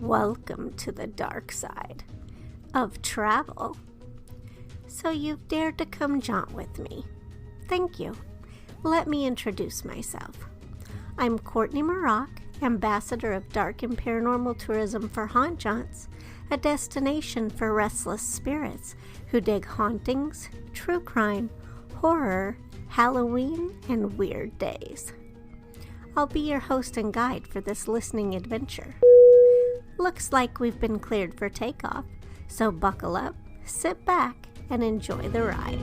Welcome to the dark side of travel. So you've dared to come jaunt with me. Thank you. Let me introduce myself. I'm Courtney Mroch, ambassador of dark and paranormal tourism for Haunt Jaunts, a destination for restless spirits who dig hauntings, true crime, horror, Halloween, and weird days. I'll be your host and guide for this listening adventure. Looks like we've been cleared for takeoff, so buckle up, sit back, and enjoy the ride.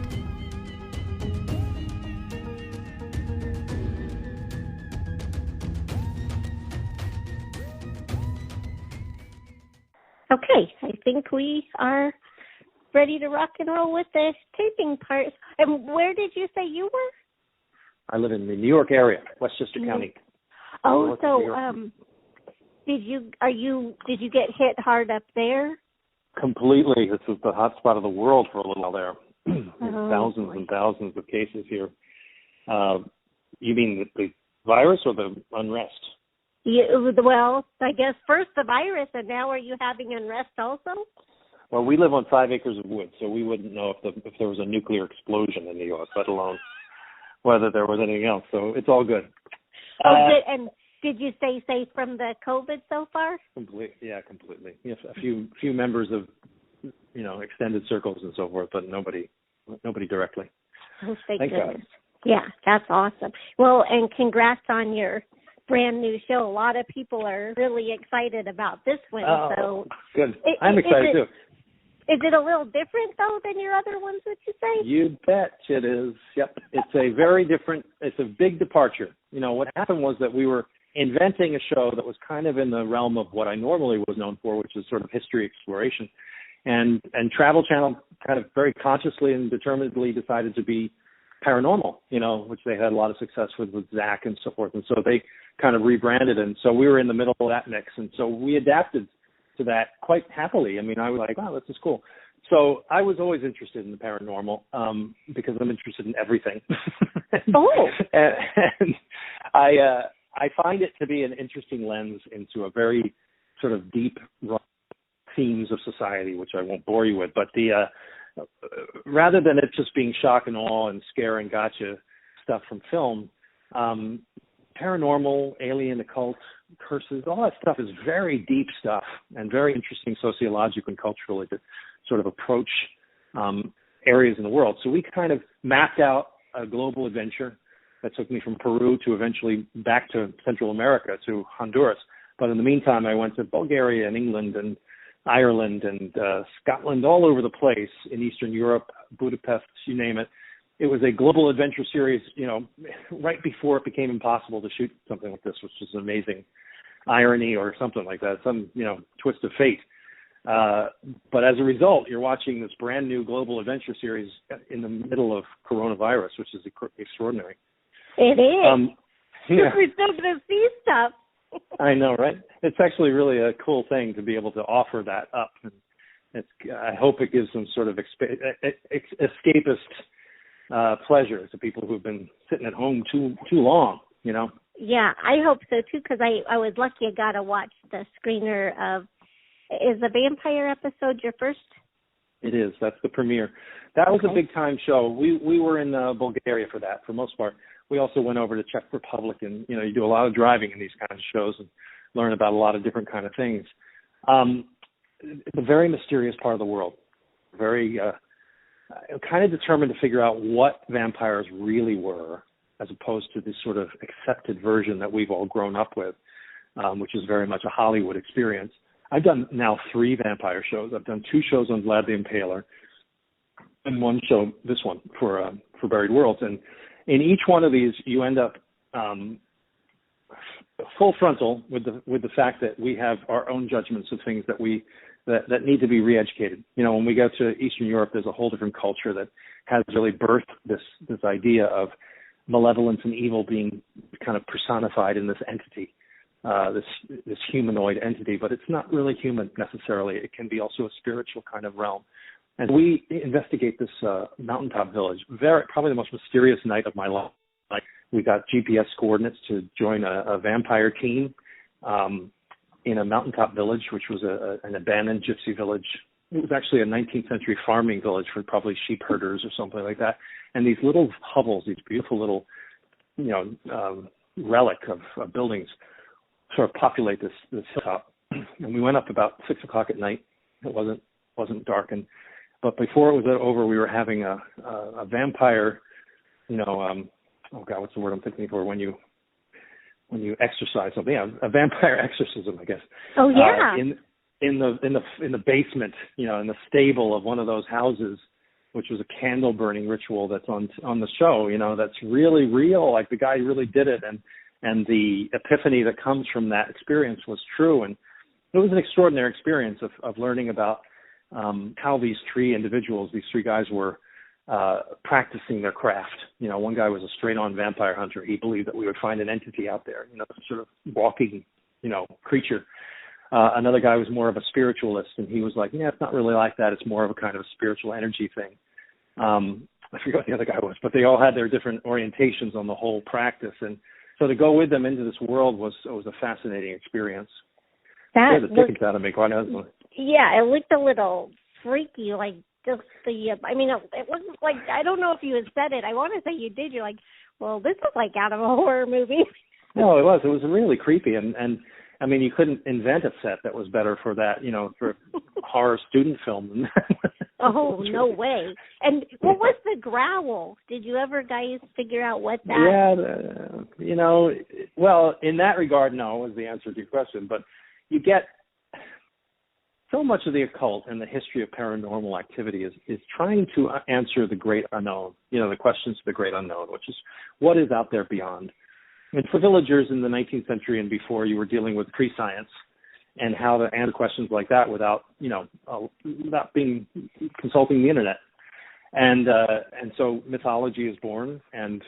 Okay, I think we are ready to rock and roll with the taping part. And where did you say you were? I live in the New York area, Westchester County. Oh, so did you get hit hard up there? Completely. This was the hot spot of the world for a little while there. Thousands and thousands of cases here. You mean the virus or the unrest? Yeah, well, I guess first the virus, and now are you having unrest also? Well, we live on 5 acres of woods, so we wouldn't know if there was a nuclear explosion in New York, let alone whether there was anything else. So it's all good. Good. And did you stay safe from the COVID so far? Completely. Yes, a few members of, extended circles and so forth, but nobody directly. Oh, thank goodness. God. Yeah, that's awesome. Well, and congrats on your brand new show. A lot of people are really excited about this one. Oh, so good. I'm excited too. Is it a little different though than your other ones? Would you say? You bet it is. Yep. It's a very different. It's a big departure. What happened was that we were inventing a show that was kind of in the realm of what I normally was known for, which is sort of history exploration, and Travel Channel kind of very consciously and determinedly decided to be paranormal, which they had a lot of success with Zach and so forth. And so they kind of rebranded. And so we were in the middle of that mix. And so we adapted to that quite happily. I mean, I was like, oh, this is cool. So I was always interested in the paranormal because I'm interested in everything. Oh. and I find it to be an interesting lens into a very sort of deep themes of society, which I won't bore you with. But rather than it just being shock and awe and scare and gotcha stuff from film, paranormal, alien, occult, curses, all that stuff is very deep stuff and very interesting sociologically and culturally to sort of approach areas in the world. So we kind of mapped out a global adventure that took me from Peru to eventually back to Central America, to Honduras. But in the meantime, I went to Bulgaria and England and Ireland and Scotland, all over the place in Eastern Europe, Budapest, you name it. It was a global adventure series, right before it became impossible to shoot something like this, which is an amazing irony or something like that, some, twist of fate. But as a result, you're watching this brand new global adventure series in the middle of coronavirus, which is extraordinary. It is. Yeah. We're still going to see stuff. I know, right? It's actually really a cool thing to be able to offer that up. And I hope it gives some sort of escapist pleasure to people who've been sitting at home too long, Yeah, I hope so too, because I was lucky I got to watch the screener of, is the vampire episode your first? It is. That's the premiere. That was a big time show. We were in Bulgaria for that, for most part. We also went over to Czech Republic, and you do a lot of driving in these kinds of shows and learn about a lot of different kind of things. It's a very mysterious part of the world. Very kind of determined to figure out what vampires really were, as opposed to this sort of accepted version that we've all grown up with, which is very much a Hollywood experience. I've done now 3 vampire shows. I've done 2 shows on Vlad the Impaler, and 1 show, this one, for Buried Worlds. And in each one of these, you end up full frontal with the fact that we have our own judgments of things that need to be re-educated. When we go to Eastern Europe, there's a whole different culture that has really birthed this idea of malevolence and evil being kind of personified in this entity, this humanoid entity. But it's not really human necessarily. It can be also a spiritual kind of realm. And we investigate this mountaintop village. Probably the most mysterious night of my life. We got GPS coordinates to join a vampire team. in a mountaintop village, which was an abandoned gypsy village. It was actually a 19th century farming village for probably sheep herders or something like that. And these little hovels, these beautiful little, relic of buildings sort of populate this hilltop. And we went up about 6 o'clock at night. It wasn't dark. But before it was over, we were having a vampire, what's the word I'm thinking for when you exorcise something? Yeah, a vampire exorcism, I guess. Oh yeah. In the basement, in the stable of one of those houses, which was a candle burning ritual that's on the show. That's really real. Like the guy really did it, and the epiphany that comes from that experience was true. And it was an extraordinary experience of learning about how these three guys were practicing their craft. One guy was a straight-on vampire hunter. He believed that we would find an entity out there, sort of walking, creature. Another guy was more of a spiritualist, and he was like, yeah, it's not really like that. It's more of a kind of spiritual energy thing. I forget what the other guy was, but they all had their different orientations on the whole practice. And so to go with them into this world was a fascinating experience. That the dickens out of me, quite honestly. Yeah, it looked a little freaky, like just it wasn't like, I don't know if you had said it. I want to say you did. You're like, well, this is like out of a horror movie. No, it was. It was really creepy. And I mean, you couldn't invent a set that was better for that, for horror student film. Oh, no way. And what was the growl? Did you ever guys figure out what that? Yeah, well, in that regard, no, was the answer to your question. But you get so much of the occult and the history of paranormal activity is trying to answer the great unknown, the questions of the great unknown, which is what is out there beyond. And for villagers in the 19th century and before, you were dealing with pre-science and how to answer questions like that without consulting the internet. And so mythology is born, and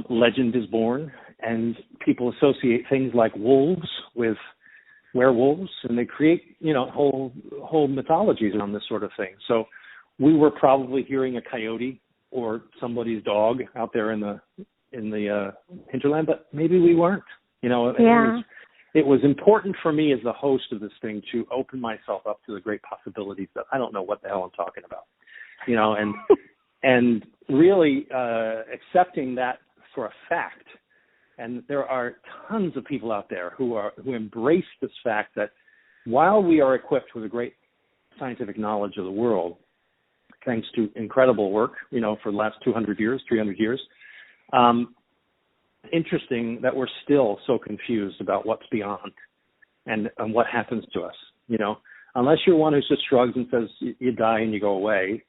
legend is born, and people associate things like wolves with werewolves, and they create whole mythologies around this sort of thing. So we were probably hearing a coyote or somebody's dog out there in the hinterland, but maybe we weren't. It was important for me as the host of this thing to open myself up to the great possibilities that I don't know what the hell I'm talking about, and really accepting that for a fact. And there are tons of people out there who embrace this fact that while we are equipped with a great scientific knowledge of the world, thanks to incredible work, for the last 200 years, 300 years, interesting that we're still so confused about what's beyond and what happens to us. Unless you're one who just shrugs and says you die and you go away,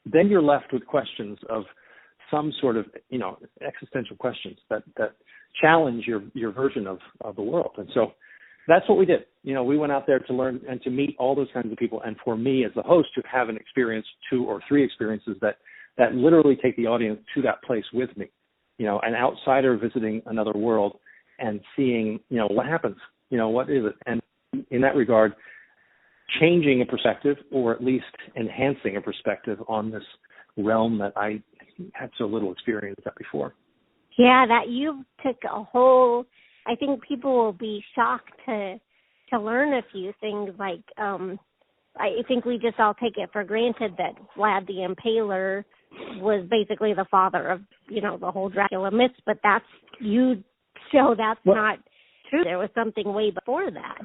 then you're left with questions of some sort of existential questions that challenge your version of the world. And so that's what we did. We went out there to learn and to meet all those kinds of people, and for me as the host to have an experience, 2 or 3 experiences that literally take the audience to that place with me. An outsider visiting another world and seeing, what happens, what is it? And in that regard, changing a perspective, or at least enhancing a perspective on this realm that I had so little experience at before. Yeah, that you took a whole, I think people will be shocked to learn a few things like, I think we just all take it for granted that Vlad the Impaler was basically the father of, the whole Dracula myths, but that's not true. There was something way before that.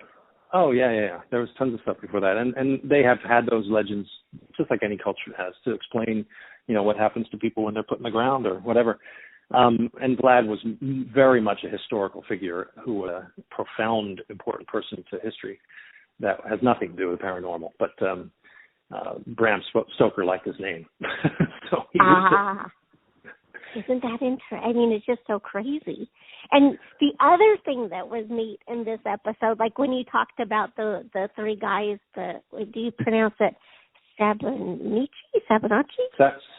Oh, yeah. There was tons of stuff before that. And they have had those legends, just like any culture has, to explain, what happens to people when they're put in the ground or whatever. And Vlad was very much a historical figure who a profound, important person to history that has nothing to do with paranormal. But Bram Stoker liked his name. So he used it. Isn't that interesting? I mean, it's just so crazy. And the other thing that was neat in this episode, like when you talked about the 3 guys, do you pronounce it Sabonici?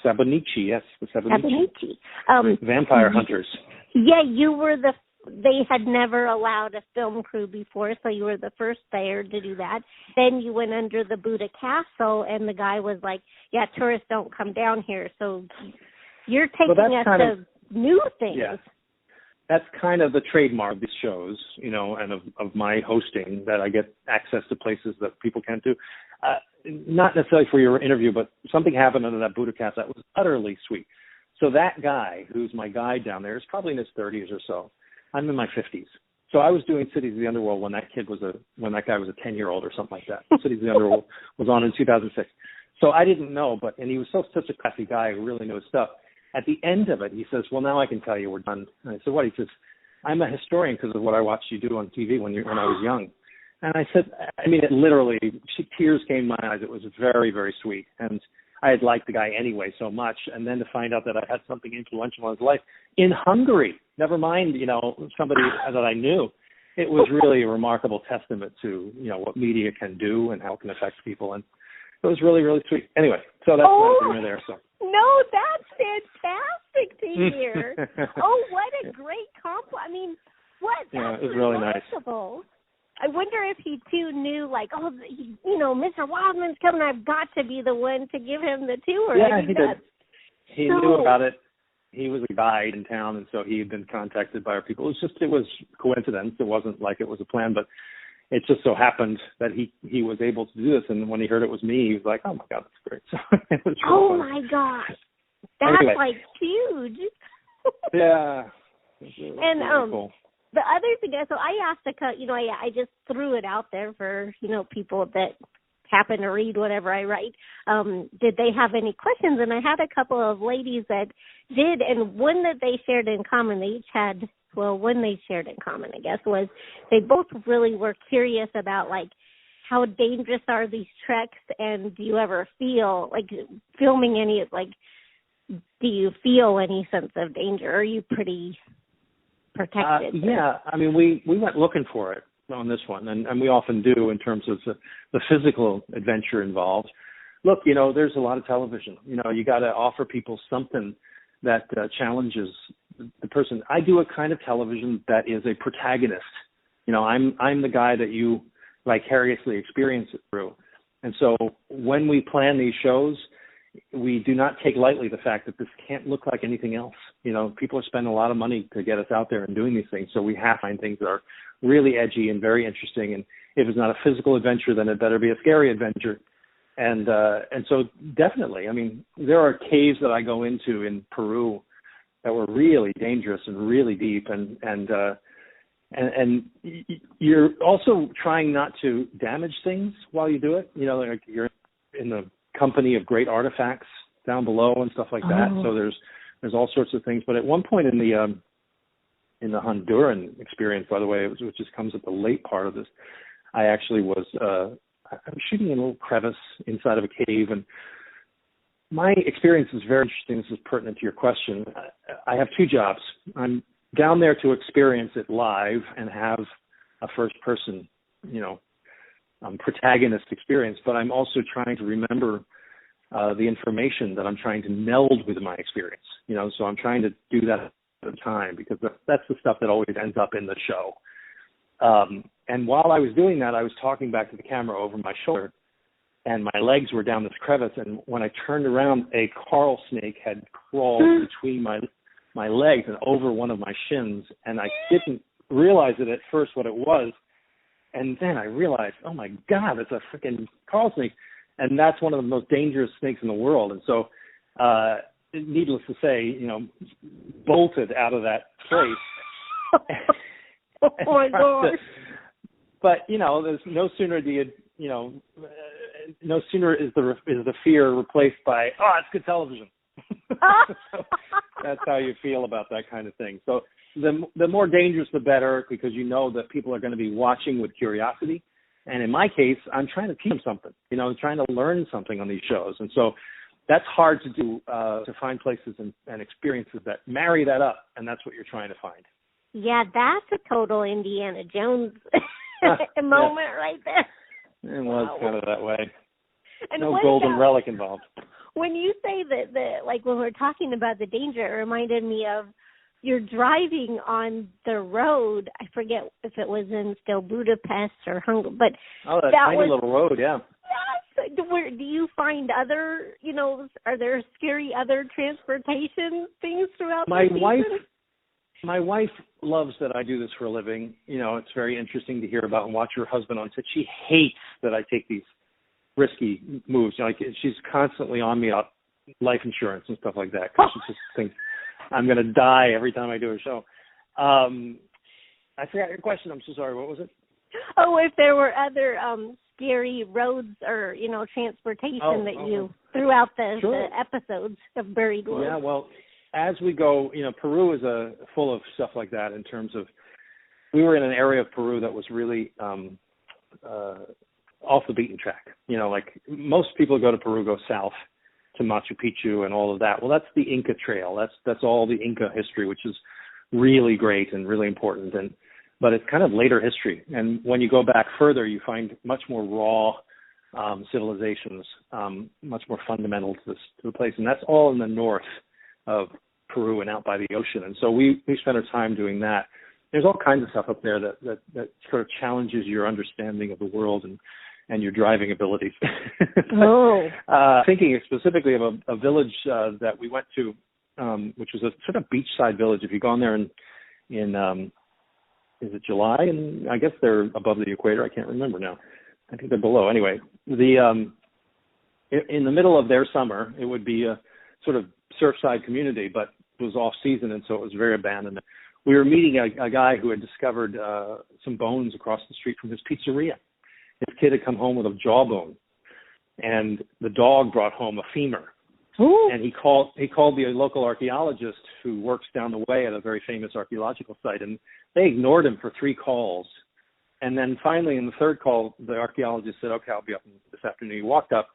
Sabonici, yes. Sabonici. Vampire hunters. Yeah, you were they had never allowed a film crew before, so you were the first there to do that. Then you went under the Buda Castle, and the guy was like, yeah, tourists don't come down here. So you're taking us to new things. Yeah. that's kind of the trademark of these shows, and of my hosting, that I get access to places that people can't do. Not necessarily for your interview, but something happened under that Buda Castle that was utterly sweet. So that guy, who's my guide down there, is probably in his 30s or so. I'm in my 50s. So I was doing Cities of the Underworld when that guy was a 10-year-old or something like that. Cities of the Underworld was on in 2006. So I didn't know, and he was such a classy guy who really knew his stuff. At the end of it, he says, "Well, now I can tell you we're done." And I said, "What?" He says, "I'm a historian because of what I watched you do on TV when I was young." And I said, it literally, tears came to my eyes. It was very, very sweet. And I had liked the guy anyway so much. And then to find out that I had something influential in his life in Hungary, never mind, somebody that I knew, it was really a remarkable testament to, what media can do and how it can affect people. And it was really, really sweet. Anyway, so that's what there. So. No, that's fantastic to hear. What a great compliment. That's it was really remarkable. Nice. I wonder if he too knew, Mr. Wildman's coming. I've got to be the one to give him the tour. Yeah, he did. He knew about it. He was a guide in town, and so he had been contacted by our people. It was coincidence. It wasn't like it was a plan, but it just so happened that he was able to do this. And when he heard it was me, he was like, "Oh my God, that's great!" So it was really fun. My gosh, that's huge. Yeah. And cool. The other thing, so I asked I just threw it out there for, people that happen to read whatever I write. Did they have any questions? And I had a couple of ladies that did, and one that they shared in common, one they shared in common, I guess, was they both really were curious about, how dangerous are these treks, and do you ever feel, filming any, do you feel any sense of danger? Are you pretty protected? Yeah, we went looking for it on this one, and we often do in terms of the physical adventure involved. Look, there's a lot of television. You got to offer people something that challenges the person. I do a kind of television that is a protagonist. I'm the guy that you vicariously experience it through. And so when we plan these shows, we do not take lightly the fact that this can't look like anything else. People are spending a lot of money to get us out there and doing these things, so we have to find things that are really edgy and very interesting. And if it's not a physical adventure, then it better be a scary adventure. And so definitely, there are caves that I go into in Peru that were really dangerous and really deep, and you're also trying not to damage things while you do it. You're in the company of great artifacts down below and stuff like that. So there's all sorts of things. But at one point in the Honduran experience, by the way, which just comes at the late part of this, I actually was shooting in a little crevice inside of a cave, and my experience is very interesting. This is pertinent to your question. I have two jobs. I'm down there to experience it live and have a first-person, protagonist experience, but I'm also trying to remember the information that I'm trying to meld with my experience. So I'm trying to do that at the time, because that's the stuff that always ends up in the show. And while I was doing that, I was talking back to the camera over my shoulder, and my legs were down this crevice. And when I turned around, a coral snake had crawled between my legs and over one of my shins, and I didn't realize it at first what it was. And then I realized, oh my God, it's a freaking coral snake. And that's one of the most dangerous snakes in the world. And so, needless to say, bolted out of that place. Oh my God. But, there's no sooner no sooner is the fear replaced by, it's good television. So that's how you feel about that kind of thing. So the more dangerous, the better, because you know that people are going to be watching with curiosity. And in my case, I'm trying to teach them something, trying to learn something on these shows. And so that's hard to do, to find places and experiences that marry that up. And that's what you're trying to find. Yeah, that's a total Indiana Jones moment right there. It was kind of that way. And no golden relic involved. When you say that, when we're talking about the danger, it reminded me of you're driving on the road. I forget if it was in still Budapest or Hungary, but that tiny little road, yeah. Yes. Where do you find other, are there scary other transportation things throughout the season? My wife loves that I do this for a living. You know, it's very interesting to hear about and watch her husband on set. She hates that I take these risky moves. You know, like she's constantly on me about life insurance and stuff like that because she just thinks I'm going to die every time I do a show. I forgot your question. I'm so sorry. What was it? Oh, if there were other scary roads or, you know, transportation you throughout the episodes of Buried World. Yeah, well, as we go, you know, Peru is full of stuff like that in terms of, we were in an area of Peru that was really off the beaten track. You know, like most people who go to Peru go south to Machu Picchu and all of that. Well, that's the Inca Trail. That's all the Inca history, which is really great and really important. But it's kind of later history. And when you go back further, you find much more raw civilizations, much more fundamental to the place. And that's all in the north of Peru and out by the ocean. And so we spent our time doing that. There's all kinds of stuff up there that sort of challenges your understanding of the world and your driving abilities. Thinking specifically of a village that we went to, which was a sort of beachside village. If you go on there in is it July? And I guess they're above the equator. I can't remember now. I think they're below. Anyway, in the middle of their summer, it would be a sort of surfside community, but it was off season, and so it was very abandoned. We were meeting a guy who had discovered some bones across the street from his pizzeria. His kid had come home with a jawbone, and the dog brought home a femur. Ooh. And he called the local archaeologist who works down the way at a very famous archaeological site, and they ignored him for 3 calls. And then finally, in the 3rd call, the archaeologist said, "Okay, I'll be up this afternoon." He walked up,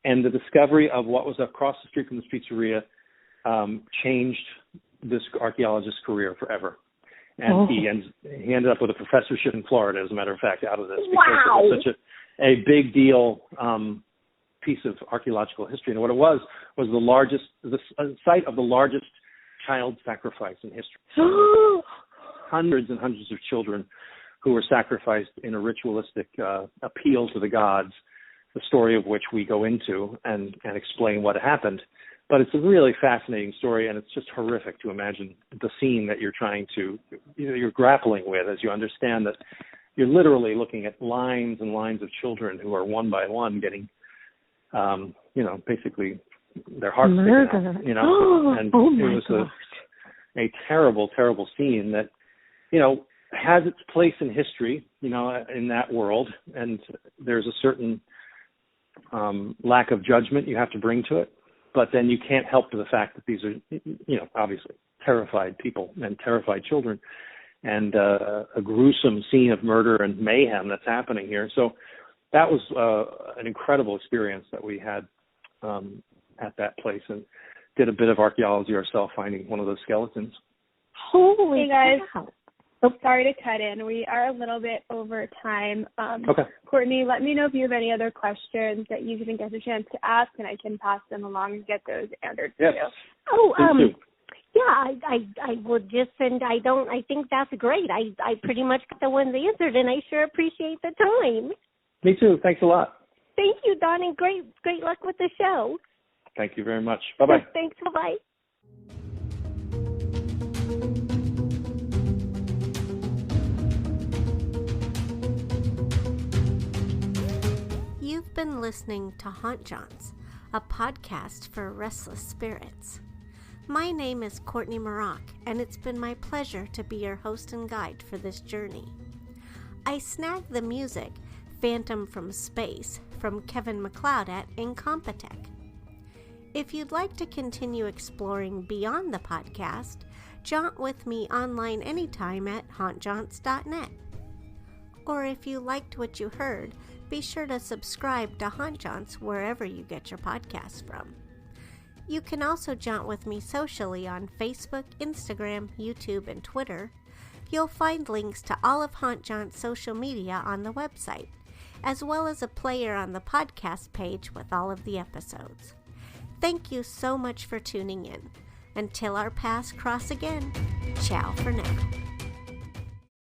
and the discovery of what was across the street from this pizzeria changed this archaeologist's career forever. And he ended up with a professorship in Florida, as a matter of fact, out of this, because it was such a big deal piece of archaeological history. And what it was the site of the largest child sacrifice in history. Hundreds and hundreds of children who were sacrificed in a ritualistic appeal to the gods, the story of which we go into and explain what happened. But it's a really fascinating story, and it's just horrific to imagine the scene that you're grappling with as you understand that you're literally looking at lines and lines of children who are one by one getting, basically their hearts taken out, and it was a terrible, terrible scene that, has its place in history, in that world, and there's a certain lack of judgment you have to bring to it. But then you can't help the fact that these are, obviously terrified people and terrified children, and a gruesome scene of murder and mayhem that's happening here. So that was an incredible experience that we had at that place, and did a bit of archaeology ourselves, finding one of those skeletons. Holy hey guys. cow. Oh, sorry to cut in. We are a little bit over time. Okay. Courtney, let me know if you have any other questions that you didn't get a chance to ask, and I can pass them along and get those answered for you. Oh, yeah, I would just send. I think that's great. I pretty much got the ones answered, and I sure appreciate the time. Me too. Thanks a lot. Thank you, Don, and great luck with the show. Thank you very much. Bye-bye. Thanks. Bye-bye. You've been listening to Haunt Jaunts, a podcast for restless spirits. My name is Courtney Mroch, and it's been my pleasure to be your host and guide for this journey. I snagged the music Phantom from Space from Kevin MacLeod at Incompetech. If you'd like to continue exploring beyond the podcast, jaunt with me online anytime at hauntjaunts.net. Or if you liked what you heard, be sure to subscribe to Haunt Jaunts wherever you get your podcasts from. You can also jaunt with me socially on Facebook, Instagram, YouTube, and Twitter. You'll find links to all of Haunt Jaunts' social media on the website, as well as a player on the podcast page with all of the episodes. Thank you so much for tuning in. Until our paths cross again, ciao for now.